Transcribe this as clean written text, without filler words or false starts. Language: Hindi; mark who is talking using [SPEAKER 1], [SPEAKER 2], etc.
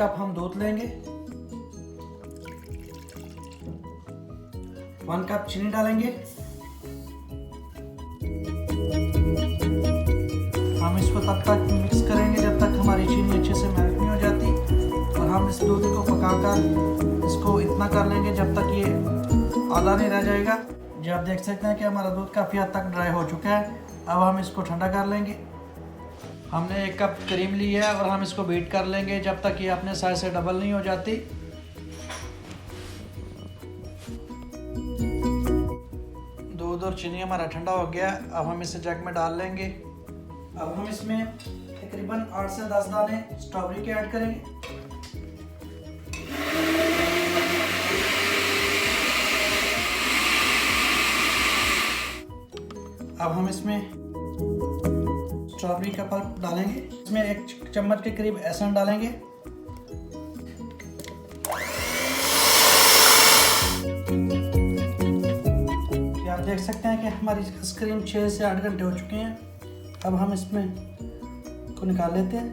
[SPEAKER 1] कप हम दूध लेंगे, 1 कप चीनी डालेंगे। हम इसको तब तक मिक्स करेंगे जब तक हमारी चीनी अच्छे से मेल्ट नहीं हो जाती, और हम इस दूध को पकाकर इसको इतना कर लेंगे जब तक ये आधा नहीं रह जाएगा। जो आप देख सकते हैं कि हमारा दूध काफ़ी हद तक ड्राई हो चुका है। अब हम इसको ठंडा कर लेंगे। हमने 1 कप क्रीम ली है और हम इसको बीट कर लेंगे जब तक ये अपने साइज से डबल नहीं हो जाती। दूध और चीनी हमारा ठंडा हो गया। अब हम इसे जग में डाल लेंगे। अब हम इसमें तकरीबन 8 से 10 दाने स्ट्रॉबेरी के ऐड करेंगे। अब हम इसमें स्ट्रॉबेरी का पल्प डालेंगे। इसमें 1 चम्मच के करीब एसेंस डालेंगे। आप देख सकते हैं कि हमारी आइसक्रीम 6 से 8 घंटे हो चुके हैं। अब हम इसमें को निकाल लेते हैं।